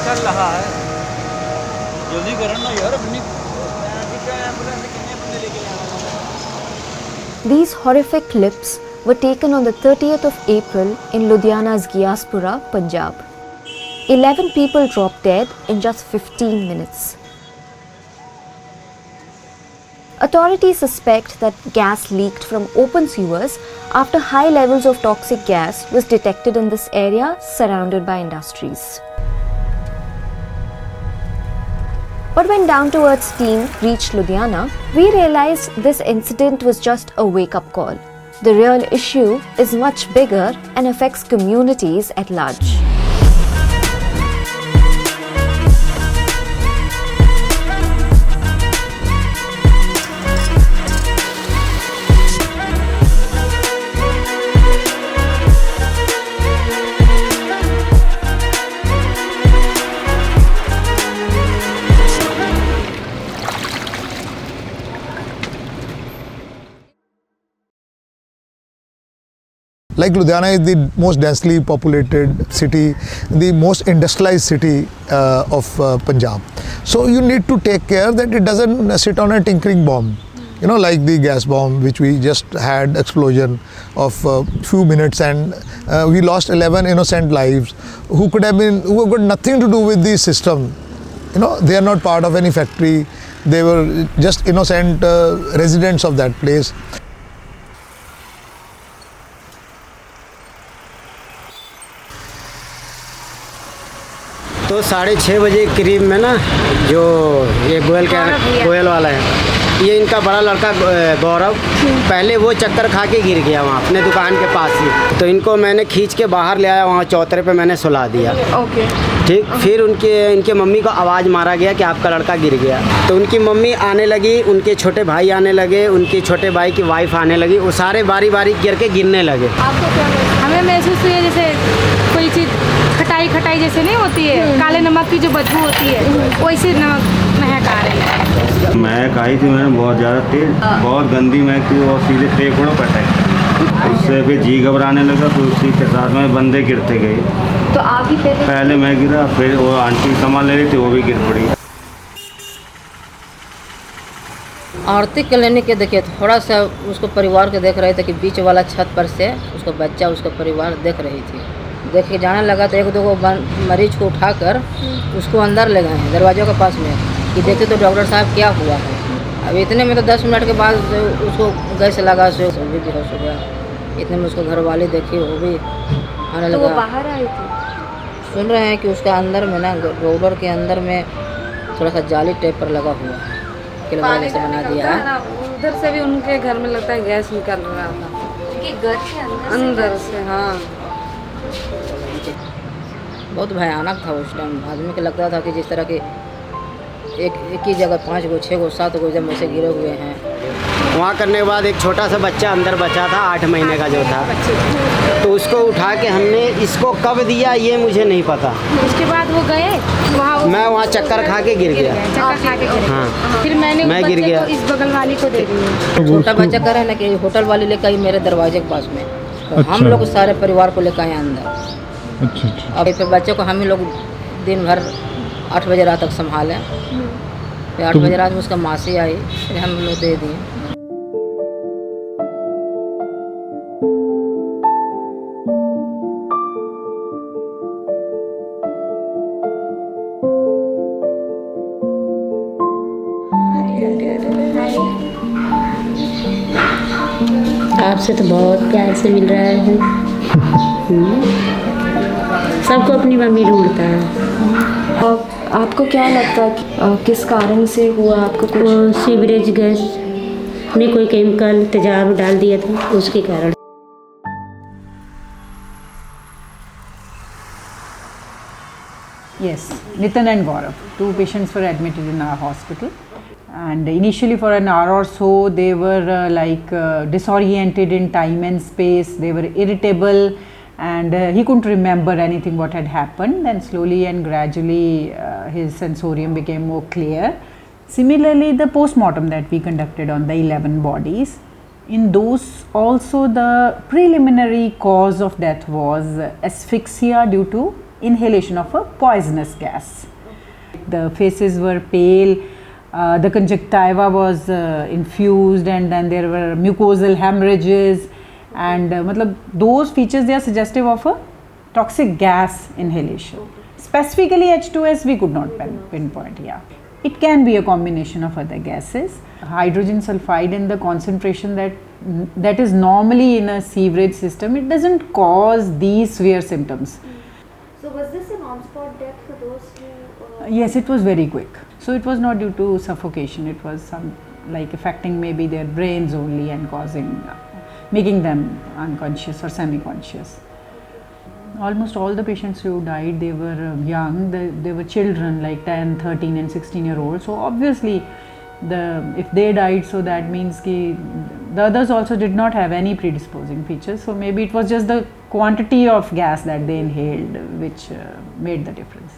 चल रहा है, जल्दी करो ना यार अपनी। These horrific clips were taken on the 30th of April in Ludhiana's Giaspura, Punjab. 11 people dropped dead in just 15 minutes. Authorities suspect that gas leaked from open sewers after high levels of toxic gas was detected in this area surrounded by industries. But when Down to Earth's team reached Ludhiana, we realized this incident was just a wake-up call. The real issue is much bigger and affects communities at large. Like Ludhiana is the most densely populated city, the most industrialized city of Punjab. So you need to take care that it doesn't sit on a tinkering bomb. You know, like the gas bomb which we just had explosion of few minutes, and we lost 11 innocent lives who got nothing to do with the system. You know, they are not part of any factory. They were just innocent residents of that place. तो 6:30 बजे करीब में ना, जो ये गोयल वाला है, ये इनका बड़ा लड़का गौरव, पहले वो चक्कर खा के गिर गया वहाँ अपने दुकान के पास ही। तो इनको मैंने खींच के बाहर ले आया, वहाँ चौतरे पे मैंने सुला दिया। ओके। ठीक, फिर इनके मम्मी को आवाज़ मारा गया कि आपका लड़का गिर गया। तो उनकी मम्मी आने लगी, उनके छोटे भाई आने लगे, उनके छोटे भाई की वाइफ आने लगी, वो सारे बारी बारी गिर के गिरने लगे। आपको क्या लगा? हमें महसूस हुई जैसे कोई चीज़ खटाई जैसे नहीं होती है, काले नमक की जो बदबू होती है, वैसे नमक महक आ रही है। महक आई थी मैंने बहुत ज़्यादा तेज, बहुत गंदी महक थी, और सीधे फेफड़ों पर अटैक। उससे फिर जी घबराने लगा, फिर उसी के साथ में बंदे गिरते गए। तो आप ही पहले मैं गिरा, फिर वो आंटी सामान ले रही थी, वो भी गिर पड़ी। आरती कॉलोनी के देखिए, थोड़ा सा उसको परिवार के देख रहे थे कि बीच वाला छत पर से उसको बच्चा, उसका परिवार देख रही थी। देख के जाने लगा तो 1-2 मरीज को उठाकर उसको अंदर ले गए हैं दरवाज़ों के पास में कि देखते तो डॉक्टर साहब क्या हुआ है। अब इतने में तो 10 मिनट के बाद उसको गैस लगा से भी बेहोश हो गया। इतने में उसको घर वाले देखी, वो भी आने लगा। तो वो बाहर आई थी। सुन रहे हैं कि उसका अंदर में ना, रोलर के अंदर में थोड़ा सा जाली टाइप पर लगा हुआ है, किलवाने से बना दिया है। उधर से भी उनके घर में लगता है गैस निकल रहा था घर के अंदर से। हाँ, बहुत भयानक था उस टाइम। आदमी को लगता था कि जिस तरह के एक ही जगह 5 गो 6 गो 7 गो जब ऐसे गिरे हुए हैं। वहाँ करने के बाद एक छोटा सा बच्चा अंदर बचा था, 8 महीने का जो था, तो उसको उठा के हमने इसको कब दिया ये मुझे नहीं पता। उसके बाद वो गए मैं वहाँ चक्कर खा के गिर गया। हाँ, फिर मैं गिर गया। इस बगल वाली को दे दी। छोटा बच्चा कह रहे हैं ना कि होटल वाले लेकर आई मेरे दरवाजे के पास में, तो हम लोग सारे परिवार को लेकर आए अंदर। अच्छा। और फिर बच्चे को हम ही लोग दिन भर 8 बजे रात तक संभाले। फिर 8 बजे रात में उसका मासी आई, फिर हम लोग दे दिए। आपसे तो बहुत प्यार से मिल रहा है। सबको अपनी मम्मी ढूंढता है। आपको क्या लगता है कि किस कारण से हुआ? आपको कुछ? वो सीवरेज गैस ने कोई केमिकल तेजाब डाल दिया था, उसके कारण। Yes, Nitin and Gaurav, 2 patients were admitted in our hospital, and initially for an hour or so they were disoriented in time and space. They were irritable, and he couldn't remember anything what had happened. Then slowly and gradually his sensorium became more clear. Similarly, the post-mortem that we conducted on the 11 bodies, in those also the preliminary cause of death was asphyxia due to inhalation of a poisonous gas. The faces were pale, the conjunctiva was infused, and then there were mucosal hemorrhages, and those features, they are suggestive of a toxic gas inhalation. Specifically H2S we could not pinpoint. Yeah, it can be a combination of other gases. Hydrogen sulfide in the concentration that is normally in a sewerage system, it doesn't cause these severe symptoms. So was this a non-spot death for those who... Yes, it was very quick. So it was not due to suffocation, it was affecting maybe their brains only and making them unconscious or semi-conscious. Almost all the patients who died, they were young, they were children like 10, 13 and 16-year-olds. So obviously if they died, so that means the others also did not have any predisposing features. So maybe it was just the quantity of gas that they inhaled which made the difference.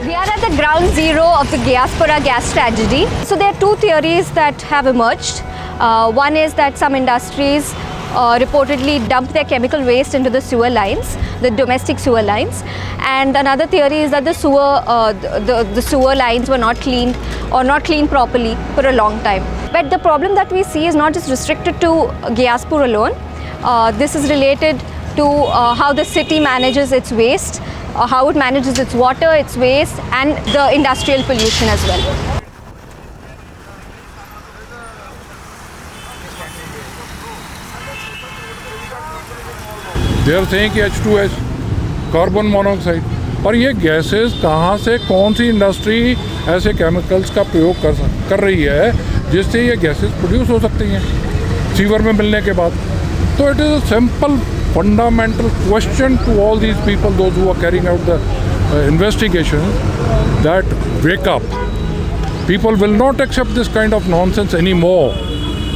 We are at the ground zero of the Giaspura gas tragedy. So there are two theories that have emerged. One is that some industries reportedly dumped their chemical waste into the sewer lines, the domestic sewer lines, and another theory is that the sewer lines were not cleaned or not cleaned properly for a long time. But the problem that we see is not just restricted to Giaspura alone. This is related to how the city manages its waste, how it manages its water, its waste, and the industrial pollution as well. They are saying कि H2S, carbon monoxide, और ये gases कहाँ से, कौन सी industry ऐसे chemicals का प्रयोग कर रही है जिससे ये गैसेस प्रोड्यूस हो सकती हैं सीवर में मिलने के बाद. तो it is a simple fundamental question to all these people, those who are carrying out the investigation, that wake up. People will not accept this kind of nonsense anymore.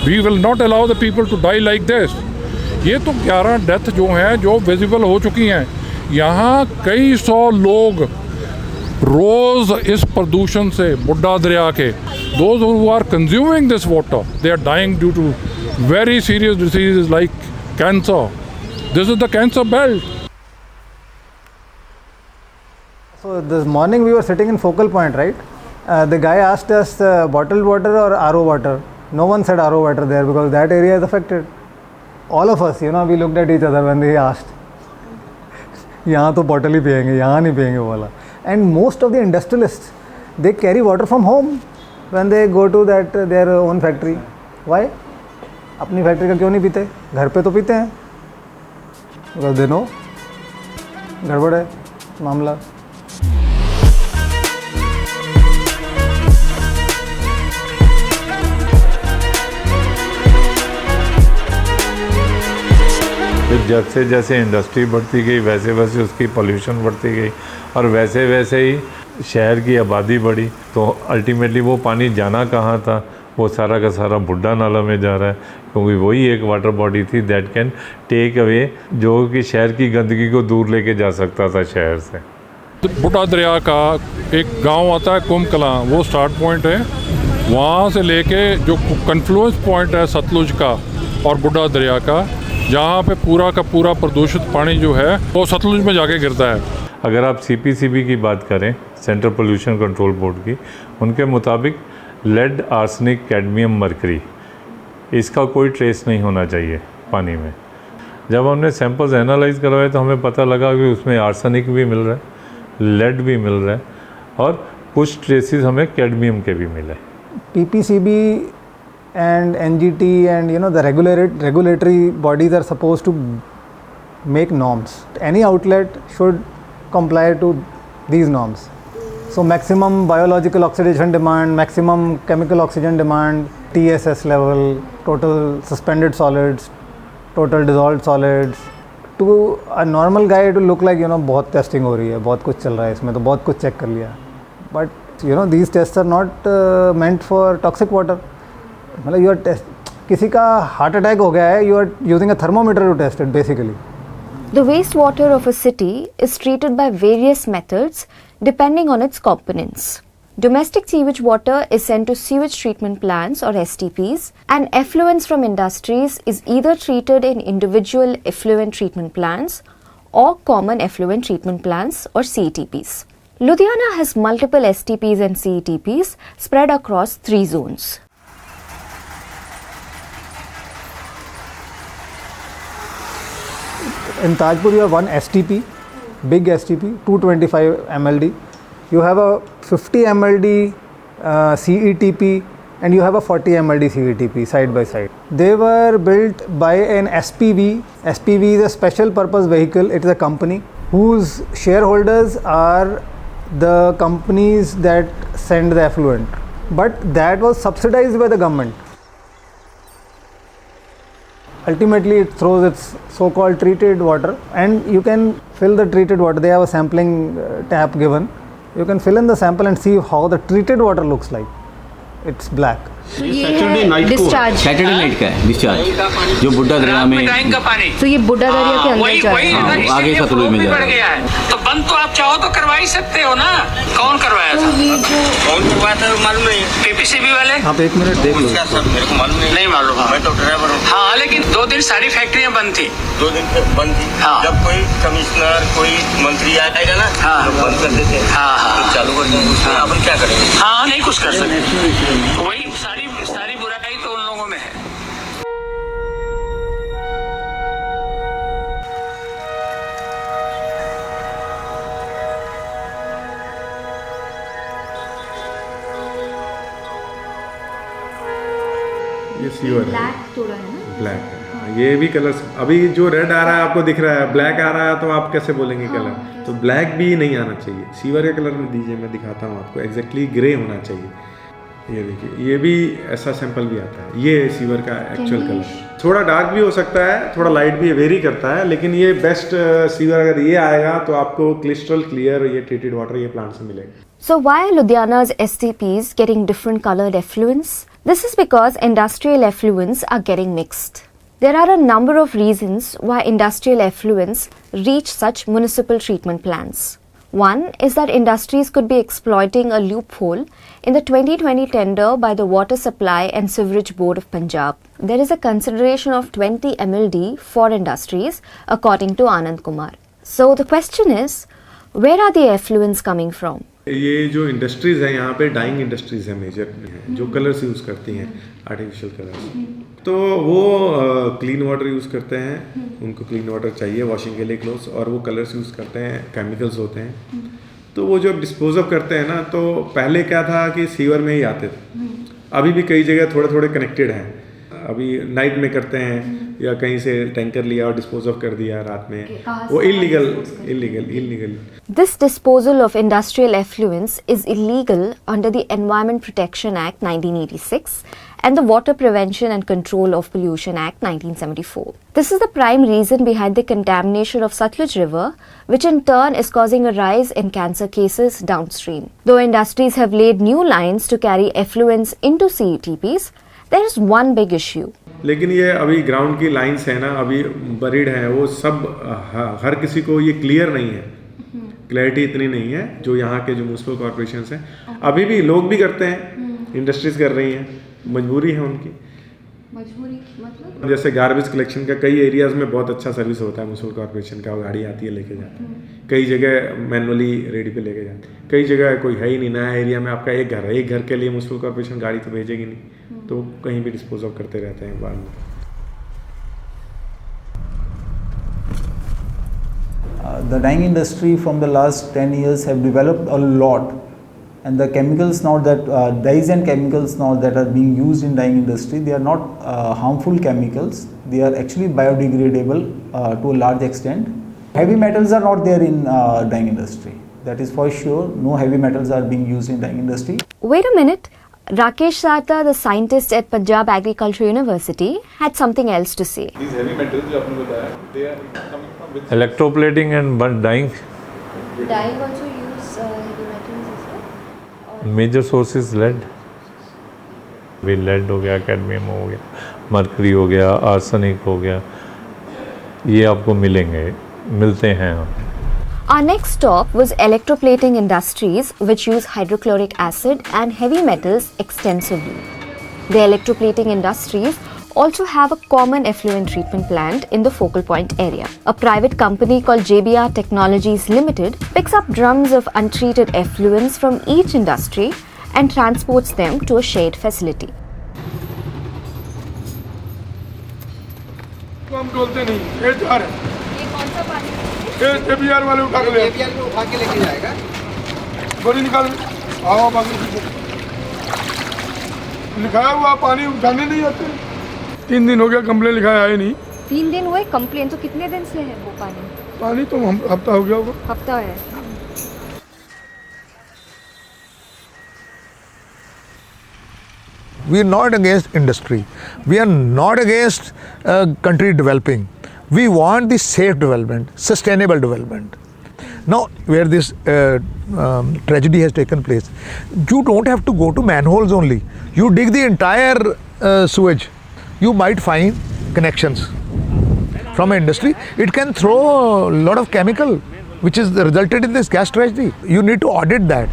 We will not allow the people to die like this. ये तो 11 death जो हैं जो visible हो चुकी हैं. यहाँ कई सौ लोग रोज़ इस प्रदूषण से, बुड्ढा दरिया के, those who are consuming this water, they are dying due to very serious diseases like cancer. This is the cancer belt. So this morning we were sitting in focal point, right? The guy asked us bottled water or RO water. No one said RO water there because that area is affected. All of us, we looked at each other when he asked. यहाँ तो bottle ही पिएंगे, यहाँ नहीं पिएंगे वाला. And most of the industrialists, they carry water from home when they go to their own factory. Why? अपनी factory का क्यों नहीं पीते? घर पे तो पीते हैं. Because they know गड़बड़ है मामला. जैसे जैसे इंडस्ट्री बढ़ती गई वैसे वैसे उसकी पोल्यूशन बढ़ती गई और वैसे वैसे ही शहर की आबादी बढ़ी. तो अल्टीमेटली वो पानी जाना कहाँ था? वो सारा का सारा बुड्ढा नाला में जा रहा है, क्योंकि वही एक वाटर बॉडी थी दैट कैन टेक अवे, जो कि शहर की गंदगी को दूर लेके जा सकता था शहर से. बुड्ढा दरिया का एक गांव आता है कुम कलां, वो स्टार्ट पॉइंट है. वहाँ से लेके जो कन्फ्लुएंस पॉइंट है सतलुज का और बुड्ढा दरिया का, जहाँ पे पूरा का पूरा प्रदूषित पानी जो है वो सतलुज में जाके गिरता है. अगर आप CPCB की बात करें, सेंट्रल पोल्यूशन कंट्रोल बोर्ड की, उनके मुताबिक लेड, आर्सेनिक, कैडमियम, मरकरी, इसका कोई ट्रेस नहीं होना चाहिए पानी में. जब हमने सैंपल्स एनालाइज करवाए तो हमें पता लगा कि उसमें आर्सेनिक भी मिल रहा है, लेड भी मिल रहा है और कुछ ट्रेसेस हमें कैडमियम के भी मिले. PPCB and NGT and the regulatory bodies are supposed to make norms. Any outlet should comply to these norms. So maximum biological oxidation demand, maximum chemical oxygen demand, TSS level, total suspended solids, total dissolved solids. To a normal guy to look like बहुत testing हो रही है, बहुत कुछ चल रहा है इसमें, तो बहुत कुछ check कर लिया. But these tests are not meant for toxic water. मतलब you are किसी का heart attack हो गया है, you are using a thermometer to test it basically. The wastewater of a city is treated by various methods depending on its components. Domestic sewage water is sent to sewage treatment plants or STPs, and effluents from industries is either treated in individual effluent treatment plants or common effluent treatment plants or CETPs. Ludhiana has multiple STPs and CETPs spread across 3 zones. In Tajpur, you have one STP, big STP, 225 MLD. You have a 50 MLD CETP and you have a 40 MLD CETP side by side. They were built by an SPV. SPV is a special purpose vehicle. It is a company whose shareholders are the companies that send the effluent. But that was subsidized by the government. Ultimately, it throws its so-called treated water, and you can fill the treated water. They have a sampling tap given. You can fill in the sample and see how the treated water looks like. It's black. So ये है discharge, Saturday night का है discharge, जो बुड्ढा दरिया में tank का पानी, तो ये बुड्ढा दरिया के अंदर जा रहा है, आगे सतलुज में जा रहा है। तो बंद तो आप चाहो तो करवा ही सकते हो ना। कौन करवाया था? कौन करवाया था मालूम नहीं। पीपीसीबी वाले। आप एक मिनट देख लो। मेरे को मालूम नहीं मालूम। मैं तो ड्राइवर हूँ। हाँ, लेकिन 2 दिन सारी फैक्ट्रियाँ बंद थी। 2 दिन बंद थी। हाँ। जब कोई कमिश्नर कोई मंत्री आएगा ना, हाँ, तो बंद कर देते हैं। हाँ हाँ, चालू कर देंगे। अपन क्या करेंगे? हाँ, नहीं कुछ कर सकते। वही सारी बुराई तो उन लोगों में है। ये सीवर है, ब्लैक है। ये भी कलर, अभी जो रेड आ रहा है आपको दिख रहा है, ब्लैक आ रहा है, तो आप कैसे बोलेंगे कलर? तो ब्लैक भी नहीं आना चाहिए। सीवर के कलर में दीजिए, मैं दिखाता हूँ आपको। एग्जैक्टली ग्रे होना चाहिए। ये देखिए, ये भी ऐसा सैंपल भी आता है। ये सीवर का एक्चुअल कलर। थोड़ा डार्क भी हो सकता है, थोड़ा लाइट भी वेरी करता है, लेकिन ये बेस्ट सीवर अगर ये आएगा तो आपको क्रिस्टल क्लियर ये ट्रीटेड वाटर ये प्लांट से मिलेगा। So why are Ludhiana's STPs getting different colored effluents? This is because industrial effluents are getting mixed. There are a number of reasons why industrial effluents reach such municipal treatment plants. One is that industries could be exploiting a loophole in the 2020 tender by the Water Supply and Sewerage Board of Punjab. There is a consideration of 20 MLD for industries, according to Anand Kumar. So the question is, where are the effluents coming from? ये जो industries हैं यहाँ पे dying industries हैं major हैं, जो colours use करती हैं आर्टिफिशियल कलर्स, तो वो क्लीन वाटर यूज़ करते हैं। उनको क्लीन वाटर चाहिए वॉशिंग के लिए क्लोथ्स, और वो कलर्स यूज़ करते हैं, केमिकल्स होते हैं। तो वो जब डिस्पोज ऑफ करते हैं ना, तो पहले क्या था कि सीवर में ही आते थे। अभी भी कई जगह थोड़े थोड़े कनेक्टेड हैं। अभी नाइट में करते हैं या कहीं से टैंकर लिया और डिस्पोज ऑफ कर दिया रात में, वो illegal. This disposal of industrial effluents is illegal under the Environment Protection Act 1986 and the Water Prevention and Control of Pollution Act 1974. This is the prime reason behind the contamination of Satluj River, which in turn is causing a rise in cancer cases downstream. Though industries have laid new lines to carry effluents into CETPs, there is one big issue. लेकिन ये अभी ground की lines है ना, अभी buried है, वो सब हर किसी को ये क्लियर नहीं है, क्लैरिटी इतनी नहीं है। जो यहाँ के जो म्यूनिसिपल कॉर्पोरेशंस हैं, अभी भी लोग भी करते हैं, इंडस्ट्रीज कर रही हैं, मजबूरी है उनकी। मजबूरी मतलब जैसे गार्बेज कलेक्शन का कई एरियाज में बहुत अच्छा सर्विस होता है म्यूनिसिपल कॉर्पोरेशन का, वो गाड़ी आती है लेके जाती है। कई जगह मैनुअली रेडी पे लेके जाते हैं, कई जगह कोई है ही नहीं। नया एरिया में आपका एक घर है, एक घर के लिए म्यूनिसिपल कॉर्पोरेशन गाड़ी तो भेजेगी नहीं, तो कहीं भी डिस्पोज ऑफ करते रहते हैं बाद में। The dyeing industry from the last 10 years have developed a lot, and the chemicals now that dyes and chemicals now that are being used in dyeing industry, they are not harmful chemicals. They are actually biodegradable to a large extent. Heavy metals are not there in dyeing industry. That is for sure. No heavy metals are being used in dyeing industry. Wait a minute. Rakesh Sarta, the scientist at Punjab Agricultural University, had something else to say. These heavy metals जो आपने बताया, they are coming from which? Electroplating and dyeing. Dyeing also use heavy metals as well? Major source is lead. भी lead हो गया, cadmium हो गया, mercury हो गया, आर्सेनिक हो गया, ये आपको मिलेंगे, मिलते हैं। Our next stop was electroplating industries, which use hydrochloric acid and heavy metals extensively. The electroplating industries also have a common effluent treatment plant in the focal point area. A private company called JBR Technologies Limited picks up drums of untreated effluents from each industry and transports them to a shared facility. हम डोलते नहीं, ये जा रहे हैं। ये कौन सा पानी है? ये JBR वाले उठा के लेके जाएगा। गोली निकाल, हवा बाकी लिखाया हुआ पानी उठाने नहीं आते। 3 दिन हो गया कंप्लेन लिखाया है नहीं। 3 दिन हुए कंप्लेन, तो कितने दिन से है वो पानी? पानी तो हफ्ता हो गया होगा। हफ्ता है। We are not against industry. We are not against country developing. We want the safe development, sustainable development. Now, where this tragedy has taken place, you don't have to go to manholes only. You dig the entire sewage. You might find connections from industry. It can throw a lot of chemical, which is resulted in this gas tragedy. You need to audit that.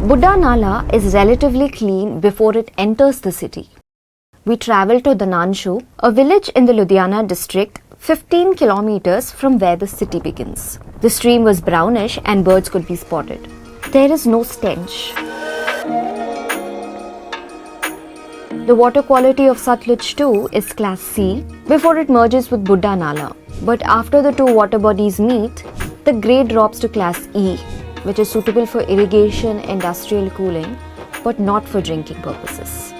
Buddha Nala is relatively clean before it enters the city. We travelled to Dananshu, a village in the Ludhiana district, 15 kilometers from where the city begins. The stream was brownish and birds could be spotted. There is no stench. The water quality of Satluj too is class C before it merges with Buddha Nala. But after the two water bodies meet, the grade drops to class E, which is suitable for irrigation, industrial cooling, but not for drinking purposes.